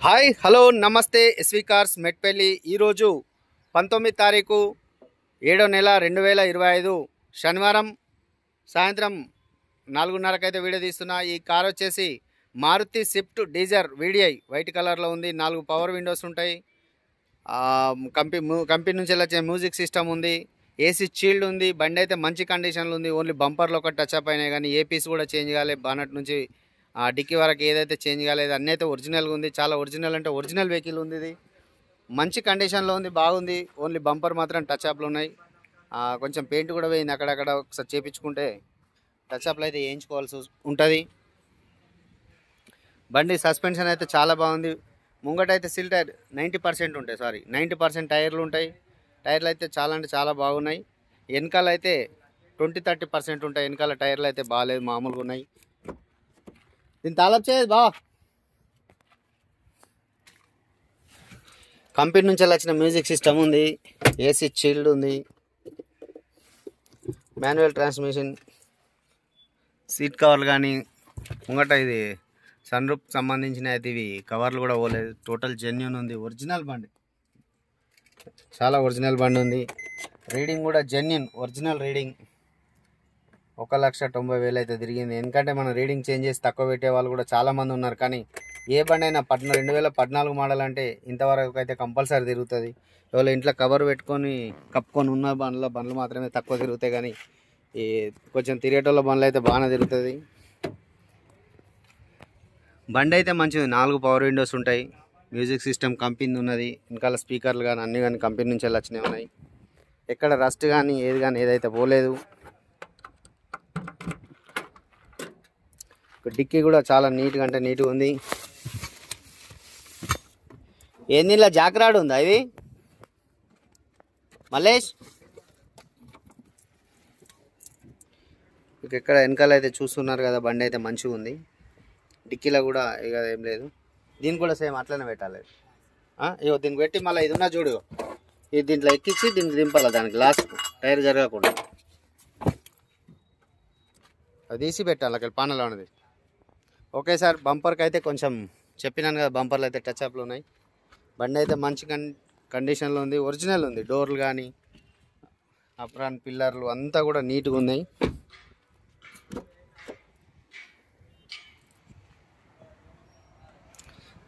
Hi hello నమస్తే SV cars Metpally ఈరోజు 19 తారీఖు 7వ నెల 2025 శనివారం సాయంత్రం 4:30కి అయితే వీడియో తీస్తున్నా. ఈ కార్ వచ్చేసి Maruti Swift Dzire VDI white కలర్లో ఉంది. 4 పవర్ విండోస్ ఉంటాయి. కంపెనీ నుంచి వచ్చే మ్యూజిక్ సిస్టమ్ ఉంది. ఏసీ చీల్డ్ ఉంది. బండి అయితే మంచి కండిషన్లో ఉంది. ఓన్లీ బంపర్లో ఒక టచ్అప్ అయినాయి కానీ ఏ పీస్ కూడా చేంజ్ కాలేదు. బానట్ నుంచి డిక్కీ వరకు ఏదైతే చేంజ్ కాలేదు అన్నీ అయితే ఒరిజినల్గా ఉంది. చాలా ఒరిజినల్ అంటే ఒరిజినల్ వెహికల్ ఉంది. ఇది మంచి కండిషన్లో ఉంది, బాగుంది. ఓన్లీ బంపర్ మాత్రం టచ్అప్లు ఉన్నాయి. కొంచెం పెయింట్ కూడా పోయింది, అక్కడక్కడ ఒకసారి చేపించుకుంటే టచ్అప్లు అయితే వేయించుకోవాల్సి ఉంటుంది. బండి సస్పెన్షన్ అయితే చాలా బాగుంది. ముంగట అయితే సిల్ టైర్ 90% ఉంటాయి, 90% టైర్లు ఉంటాయి. టైర్లు అయితే చాలా అంటే చాలా బాగున్నాయి. వెనకాల అయితే 20-30% ఉంటాయి. వెనకాల టైర్లు అయితే బాగాలేదు, మామూలుగా ఉన్నాయి. దీన్ని తాళం చేయదు బా. కంపెనీ నుంచి వచ్చిన మ్యూజిక్ సిస్టమ్ ఉంది. ఏసీ చీల్డ్ ఉంది. Manual transmission. సీట్ కవర్లు కానీ ముంగట ఇది సన్ రూఫ్ సంబంధించిన అయితే ఇవి కవర్లు కూడా పోలేదు. టోటల్ జెన్యూన్ ఉంది. ఒరిజినల్ బండి, చాలా ఒరిజినల్ బండి ఉంది. రీడింగ్ కూడా జెన్యూన్ ఒరిజినల్ రీడింగ్. 1,90,000 అయితే తిరిగింది. ఎందుకంటే మనం రీడింగ్ చేంజ్ చేసి తక్కువ పెట్టే వాళ్ళు కూడా చాలామంది ఉన్నారు. కానీ ఏ బండి అయినా 2014 మోడల్ అంటే ఇంతవరకు అయితే కంపల్సరీ తిరుగుతుంది. ఎవరో ఇంట్లో కవర్ పెట్టుకొని కప్పుకొని ఉన్న బండ్లు మాత్రమే తక్కువ తిరుగుతాయి. కానీ ఈ కొంచెం తిరిగేటోళ్ళ బండ్లు అయితే బాగానే తిరుగుతుంది. బండి అయితే మంచిది. 4 పవర్ విండోస్ ఉంటాయి. మ్యూజిక్ సిస్టమ్ కంపెనీ ఉన్నది. వెనకాల స్పీకర్లు కానీ అన్నీ కానీ కంపెనీ నుంచి వచ్చినవి ఉన్నాయి. ఎక్కడ రస్ట్ కానీ ఏదైతే పోలేదు. డిక్కీ కూడా చాలా నీట్గా అంటే నీట్గా ఉంది. ఏంది ఇలా జాక్రాడ్ ఉందా ఇది మల్లేష్? ఎక్కడ వెనకాల అయితే చూస్తున్నారు కదా, బండి అయితే మంచిగా ఉంది. డిక్కీలో కూడా ఇక ఏం లేదు. దీన్ని కూడా సేమ్ అట్లనే పెట్టాలి. ఇగో దీనికి పెట్టి మళ్ళీ ఇది ఉన్నా చూడు, ఇది దీంట్లో ఎక్కించి దీనికి దింపాలి. దానికి లాస్ట్ టైర్ జరగకుండా అది తీసి పెట్టాలి అక్కడ పానలో ఉన్నది. ఓకే సార్, బంపర్కి అయితే కొంచెం చెప్పినాను కదా, బంపర్లు అయితే టచ్అప్లు ఉన్నాయి. బండి అయితే మంచి కండిషన్లో ఉంది. ఒరిజినల్ ఉంది. డోర్లు కానీ అప్రాన్ పిల్లర్లు అంతా కూడా నీట్గా ఉన్నాయి.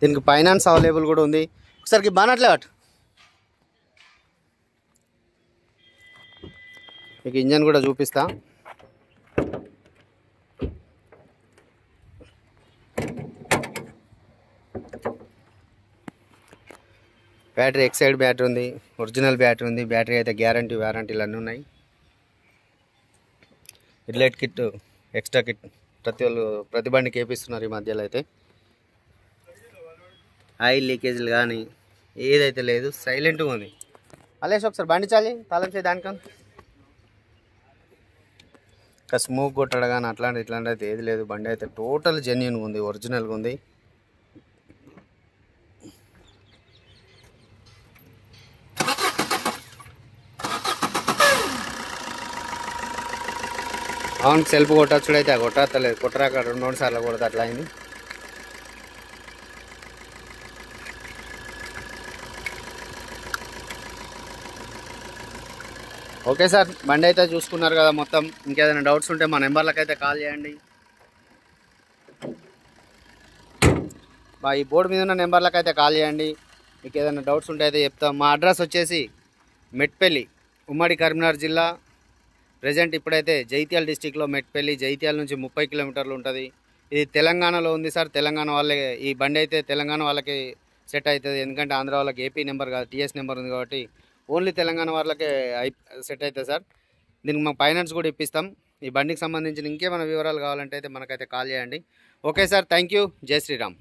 దీనికి ఫైనాన్స్ అవైలబుల్ కూడా ఉంది. ఒకసారికి బానట్లే అటు మీకు ఇంజన్ కూడా చూపిస్తా. బ్యాటరీ ఎక్సైడ్ బ్యాటరీ ఉంది. ఒరిజినల్ బ్యాటరీ ఉంది. బ్యాటరీ అయితే గ్యారంటీ వారంటీలు అన్నీ ఉన్నాయి. హెడ్లైట్ కిట్, ఎక్స్ట్రా కిట్ ప్రతి బండికి వేపిస్తున్నారు ఈ మధ్యలో అయితే. ఆయిల్ లీకేజీలు కానీ ఏదైతే లేదు, సైలెంట్గా ఉంది. అలేసి ఒకసారి బండి చాలి తాళం చేయి దానికన్నా. ఇంకా స్మోక్ కొట్టడం కానీ ఇట్లాంటి అయితే ఏది లేదు. బండి అయితే టోటల్ జెన్యూన్గా ఉంది, ఒరిజినల్గా ఉంది. అవును, సెల్ఫ్ కొట్టచ్చుడైతే కొట్టలేదు. కొట్టరాక 2 సార్లు కొడితే అట్లా అయింది. ఓకే సార్, బండి అయితే చూసుకున్నారు కదా మొత్తం. ఇంకేదైనా డౌట్స్ ఉంటే మా నెంబర్లకు అయితే కాల్ చేయండి. ఈ బోర్డు మీద ఉన్న నెంబర్లకు అయితే కాల్ చేయండి. మీకు ఏదైనా డౌట్స్ ఉంటే అయితే చెప్తాం. మా అడ్రస్ వచ్చేసి మెట్పల్లి, ఉమ్మడి కరీంనగర్ జిల్లా. ప్రజెంట్ ఇప్పుడైతే జైత్యాల డిస్టిక్లో మెట్పల్లి. జైత్యాల నుంచి 30 కిలోమీటర్లు ఉంటుంది. ఇది తెలంగాణలో ఉంది సార్. తెలంగాణ వాళ్ళే ఈ బండి అయితే తెలంగాణ వాళ్ళకి సెట్ అవుతుంది. ఎందుకంటే ఆంధ్ర వాళ్ళకి ఏపీ నెంబర్ కాదు, టీఎస్ నెంబర్ ఉంది కాబట్టి ఓన్లీ తెలంగాణ వాళ్ళకే సెట్ అవుతుంది సార్. దీనికి మాకు ఫైనాన్స్ కూడా ఇప్పిస్తాం. ఈ బండికి సంబంధించిన ఇంకేమైనా వివరాలు కావాలంటే అయితే మనకైతే కాల్ చేయండి. Okay sir, thank you. జై శ్రీరామ్.